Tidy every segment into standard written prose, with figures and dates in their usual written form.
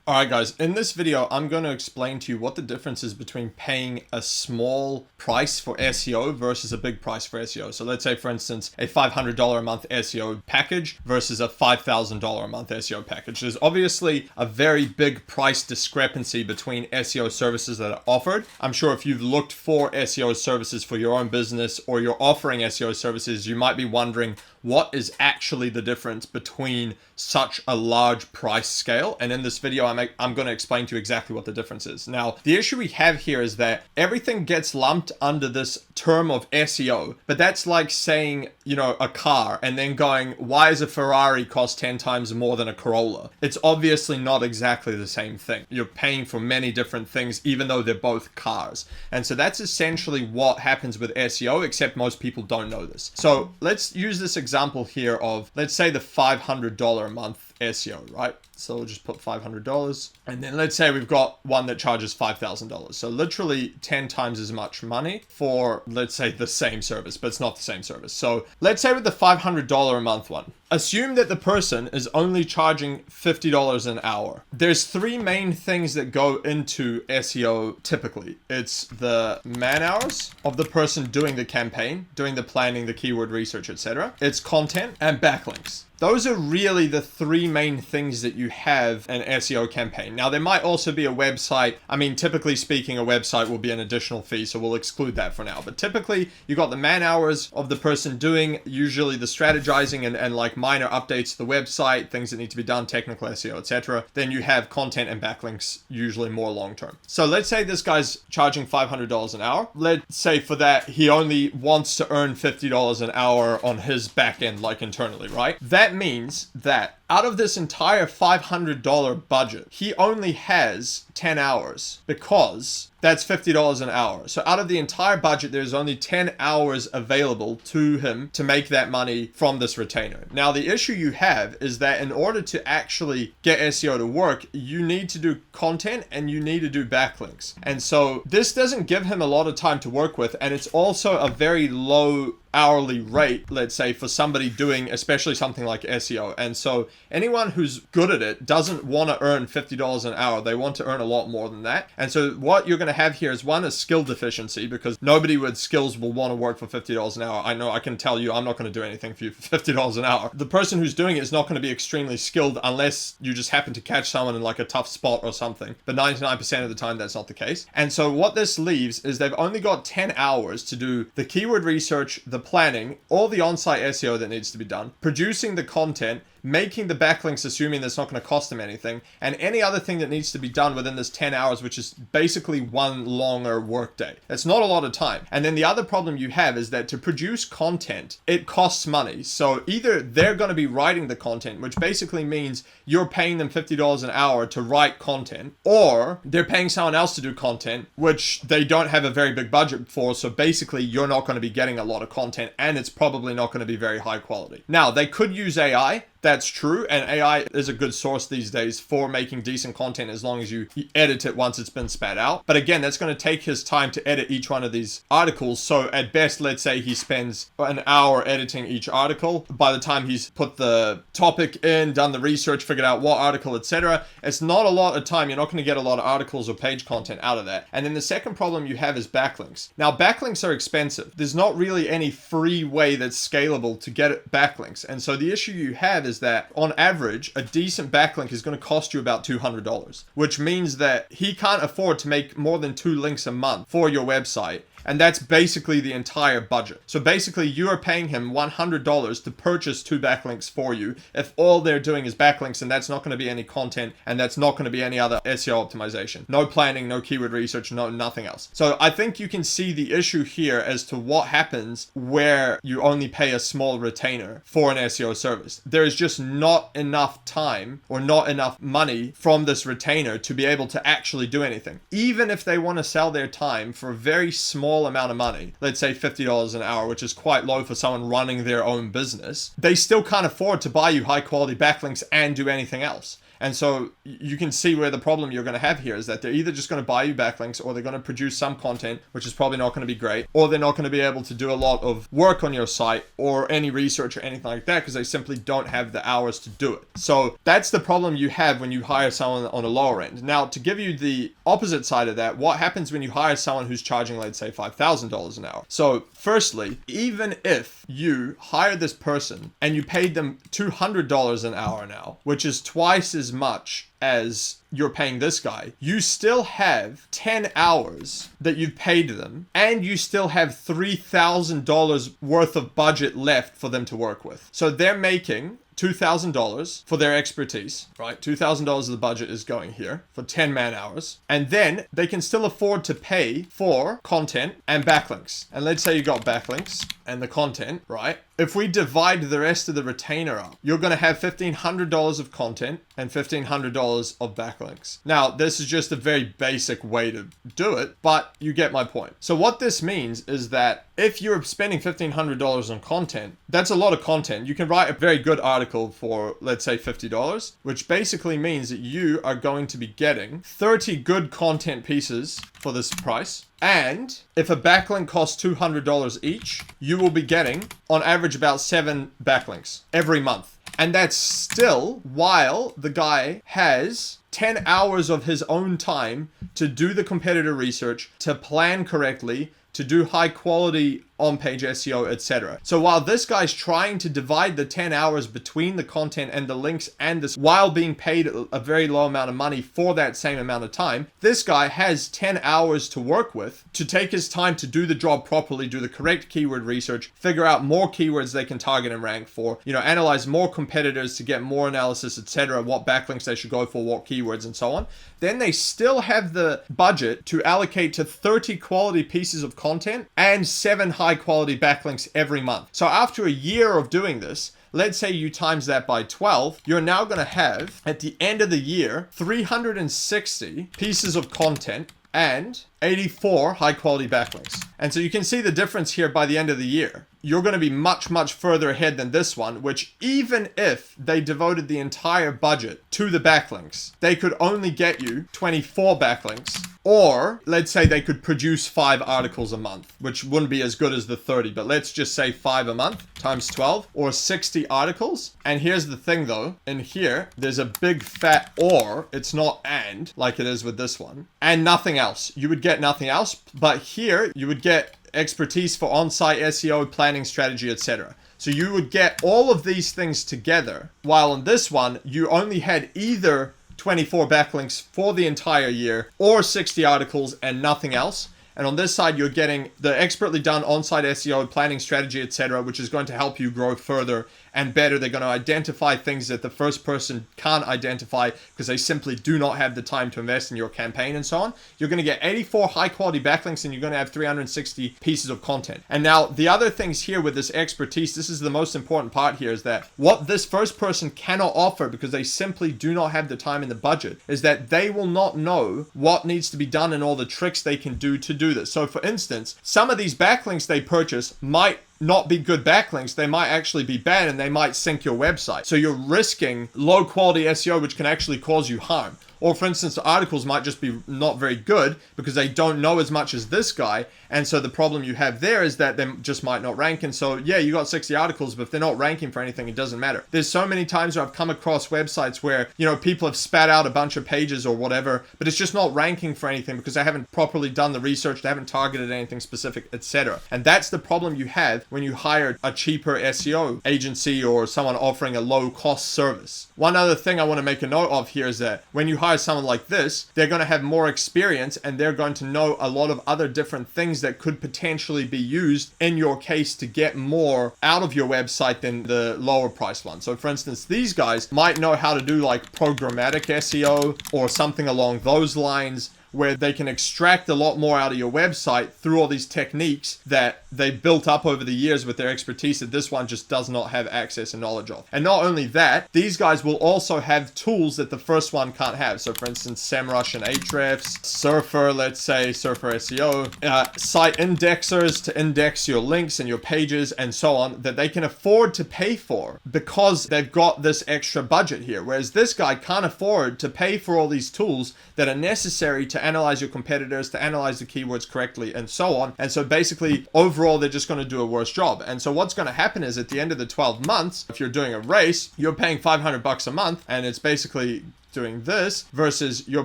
Alright guys, in this video I'm going to explain to you what the difference is between paying a small price for SEO versus a big price for SEO. So let's say for instance a $500 a month SEO package versus a $5,000 a month SEO package. There's obviously a very big price discrepancy between SEO services that are offered. I'm sure if you've looked for SEO services for your own business or you're offering SEO services, you might be wondering what is actually the difference between such a large price scale. And in this video, I'm going to explain to you exactly what the difference is. Now, the issue we have here is that everything gets lumped under this term of SEO, but that's like saying, a car and then going, why does a Ferrari cost 10 times more than a Corolla? It's obviously not exactly the same thing. You're paying for many different things, even though they're both cars. And so that's essentially what happens with SEO, except most people don't know this. So let's use this example here of, let's say the $500 a month SEO, right? So we'll just put $500. And then let's say we've got one that charges $5,000. So literally 10 times as much money for, let's say, the same service, but it's not the same service. So let's say with the $500 a month one, assume that the person is only charging $50 an hour. There's three main things that go into SEO typically. It's the man hours of the person doing the campaign, doing the planning, the keyword research, etc. It's content and backlinks. Those are really the three main things that you have an SEO campaign. Now, there might also be a website. I mean, typically speaking, a website will be an additional fee, so we'll exclude that for now. But typically, you got the man hours of the person doing usually the strategizing and like minor updates to the website, things that need to be done, technical SEO, etc. Then you have content and backlinks, usually more long term. So let's say this guy's charging $500 an hour. Let's say for that, he only wants to earn $50 an hour on his back end, like internally, right? That means that out of this entire $500 budget, he only has 10 hours because that's $50 an hour. So out of the entire budget, there's only 10 hours available to him to make that money from this retainer. Now, the issue you have is that in order to actually get SEO to work, you need to do content and you need to do backlinks. And so this doesn't give him a lot of time to work with. And it's also a very low hourly rate, let's say, for somebody doing especially something like SEO. And so anyone who's good at it doesn't want to earn $50 an hour. They want to earn a lot more than that. And so what you're going to have here is one, a skill deficiency, because nobody with skills will want to work for $50 an hour. I know, I can tell you, I'm not going to do anything for you for $50 an hour. The person who's doing it is not going to be extremely skilled unless you just happen to catch someone in like a tough spot or something. But 99% of the time, that's not the case. And so what this leaves is they've only got 10 hours to do the keyword research, the planning, all the on-site SEO that needs to be done, producing the content, making the backlinks, assuming that's not going to cost them anything, and any other thing that needs to be done within this 10 hours, which is basically one longer workday. That's not a lot of time. And then the other problem you have is that to produce content, it costs money. So either they're going to be writing the content, which basically means you're paying them $50 an hour to write content, or they're paying someone else to do content, which they don't have a very big budget for. So basically, you're not going to be getting a lot of content, and it's probably not going to be very high quality. Now, they could use AI. That's true, and AI is a good source these days for making decent content as long as you edit it once it's been spat out. But again, that's going to take his time to edit each one of these articles. So at best, let's say he spends an hour editing each article. By the time he's put the topic in, done the research, figured out what article, etc., it's not a lot of time. You're not going to get a lot of articles or page content out of that. And then the second problem you have is backlinks. Now, backlinks are expensive. There's not really any free way that's scalable to get backlinks. And so the issue you have is that on average, a decent backlink is going to cost you about $200, which means that he can't afford to make more than 2 links a month for your website. And that's basically the entire budget. So basically, you are paying him $100 to purchase 2 backlinks for you if all they're doing is backlinks, and that's not going to be any content, and that's not going to be any other SEO optimization. No planning, no keyword research, no nothing else. So I think you can see the issue here as to what happens where you only pay a small retainer for an SEO service. There is just not enough time or not enough money from this retainer to be able to actually do anything. Even if they want to sell their time for a very small amount of money, let's say $50 an hour, which is quite low for someone running their own business, they still can't afford to buy you high quality backlinks and do anything else. And so you can see where the problem you're going to have here is that they're either just going to buy you backlinks, or they're going to produce some content, which is probably not going to be great, or they're not going to be able to do a lot of work on your site or any research or anything like that because they simply don't have the hours to do it. So that's the problem you have when you hire someone on a lower end. Now, to give you the opposite side of that, what happens when you hire someone who's charging, let's say, $5,000 an hour? So firstly, even if you hire this person and you paid them $200 an hour now, which is twice as much as you're paying this guy, you still have 10 hours that you've paid them, and you still have $3,000 worth of budget left for them to work with. So they're making $2,000 for their expertise, right? $2,000 of the budget is going here for 10 man hours. And then they can still afford to pay for content and backlinks. And let's say you got backlinks and the content, right? If we divide the rest of the retainer up, you're going to have $1,500 of content and $1,500 of backlinks. Now, this is just a very basic way to do it, but you get my point. So what this means is that if you're spending $1,500 on content, that's a lot of content. You can write a very good article for, let's say, $50, which basically means that you are going to be getting 30 good content pieces for this price. And if a backlink costs $200 each, you will be getting, on average, about 7 backlinks every month. And that's still while the guy has 10 hours of his own time to do the competitor research, to plan correctly, to do high quality on-page SEO, etc. So while this guy's trying to divide the 10 hours between the content and the links and this, while being paid a very low amount of money for that same amount of time, this guy has 10 hours to work with to take his time to do the job properly, do the correct keyword research, figure out more keywords they can target and rank for, analyze more competitors to get more analysis, etc., what backlinks they should go for, what keywords, and so on. Then they still have the budget to allocate to 30 quality pieces of content and 7 high quality backlinks every month. So after a year of doing this, let's say you times that by 12, you're now going to have, at the end of the year, 360 pieces of content and 84 high quality backlinks. And so you can see the difference here by the end of the year. You're going to be much, much further ahead than this one, which even if they devoted the entire budget to the backlinks, they could only get you 24 backlinks. Or let's say they could produce 5 articles a month, which wouldn't be as good as the 30, but let's just say 5 a month times 12 or 60 articles. And here's the thing though, in here, there's a big fat or, it's not and, like it is with this one, and nothing else. You would get nothing else, but here you would get expertise for on-site SEO, planning strategy, etc. So you would get all of these things together, while on this one, you only had either 24 backlinks for the entire year or 60 articles and nothing else. And on this side, you're getting the expertly done on-site SEO, planning strategy, etc., which is going to help you grow further and better. They're going to identify things that the first person can't identify because they simply do not have the time to invest in your campaign and so on. You're going to get 84 high quality backlinks and you're going to have 360 pieces of content. And now the other things here with this expertise, this is the most important part here, is that what this first person cannot offer because they simply do not have the time and the budget is that they will not know what needs to be done and all the tricks they can do to do this. So for instance, some of these backlinks they purchase might not be good backlinks. They might actually be bad and they might sink your website. So you're risking low quality SEO, which can actually cause you harm. Or for instance, the articles might just be not very good because they don't know as much as this guy. And so the problem you have there is that they just might not rank. And so, yeah, you got 60 articles, but if they're not ranking for anything, it doesn't matter. There's so many times where I've come across websites where, people have spat out a bunch of pages or whatever, but it's just not ranking for anything because they haven't properly done the research, they haven't targeted anything specific, etc. And that's the problem you have when you hire a cheaper SEO agency or someone offering a low cost service. One other thing I want to make a note of here is that when you hire someone like this, they're going to have more experience and they're going to know a lot of other different things that could potentially be used in your case to get more out of your website than the lower price one. So for instance, these guys might know how to do like programmatic SEO or something along those lines, where they can extract a lot more out of your website through all these techniques that they built up over the years with their expertise that this one just does not have access and knowledge of. And not only that, these guys will also have tools that the first one can't have. So for instance, SEMrush and Ahrefs, Surfer, let's say Surfer SEO, site indexers to index your links and your pages and so on, that they can afford to pay for because they've got this extra budget here. Whereas this guy can't afford to pay for all these tools that are necessary to analyze your competitors, to analyze the keywords correctly and so on. And so basically overall, they're just going to do a worse job. And so what's going to happen is at the end of the 12 months, if you're doing a race, you're paying $500 a month, and it's basically doing this versus you're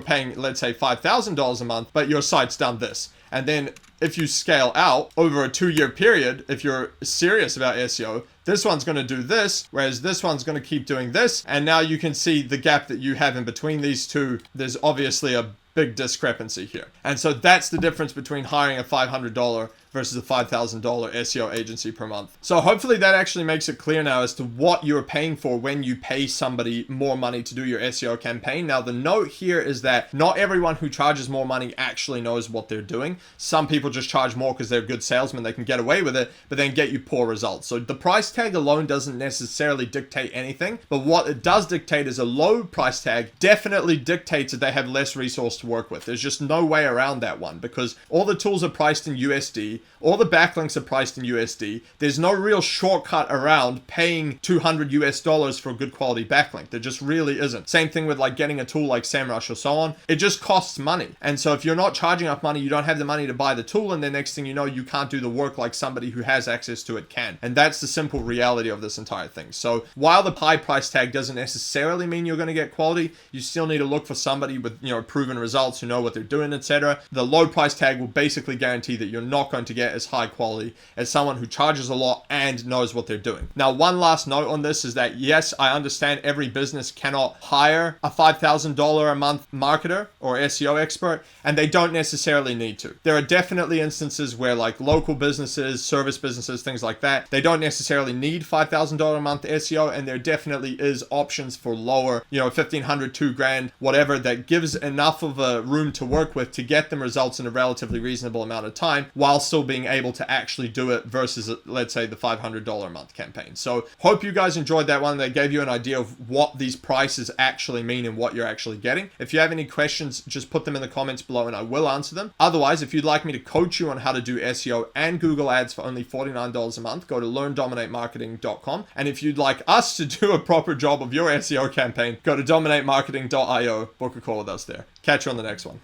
paying, let's say, $5,000 a month, but your site's done this. And then if you scale out over a 2-year period, if you're serious about SEO, this one's going to do this, whereas this one's going to keep doing this. And now you can see the gap that you have in between these two. There's obviously a big discrepancy here. And so that's the difference between hiring a $500 versus a $5,000 SEO agency per month. So hopefully that actually makes it clear now as to what you're paying for when you pay somebody more money to do your SEO campaign. Now, the note here is that not everyone who charges more money actually knows what they're doing. Some people just charge more because they're good salesmen, they can get away with it, but then get you poor results. So the price tag alone doesn't necessarily dictate anything, but what it does dictate is a low price tag definitely dictates that they have less resource to work with. There's just no way around that one because all the tools are priced in USD. All the backlinks are priced in USD. There's no real shortcut around paying $200 for a good quality backlink. There just really isn't. Same thing with like getting a tool like SEMrush or so on. It just costs money. And so if you're not charging enough money, you don't have the money to buy the tool, and the next thing you know, you can't do the work like somebody who has access to it can. And that's the simple reality of this entire thing. So while the high price tag doesn't necessarily mean you're going to get quality, you still need to look for somebody with, proven results who know what they're doing, etc. The low price tag will basically guarantee that you're not going to get as high quality as someone who charges a lot and knows what they're doing. Now, one last note on this is that yes, I understand every business cannot hire a $5,000 a month marketer or SEO expert, and they don't necessarily need to. There are definitely instances where like local businesses, service businesses, things like that, they don't necessarily need $5,000 a month SEO, and there definitely is options for lower, $1,500, $2,000, whatever, that gives enough of a room to work with to get them results in a relatively reasonable amount of time while still being able to actually do it versus, let's say, the $500 a month campaign. So hope you guys enjoyed that one. That gave you an idea of what these prices actually mean and what you're actually getting. If you have any questions, just put them in the comments below and I will answer them. Otherwise, if you'd like me to coach you on how to do SEO and Google Ads for only $49 a month, go to learndominatemarketing.com. And if you'd like us to do a proper job of your SEO campaign, go to dominatemarketing.io, book a call with us there. Catch you on the next one.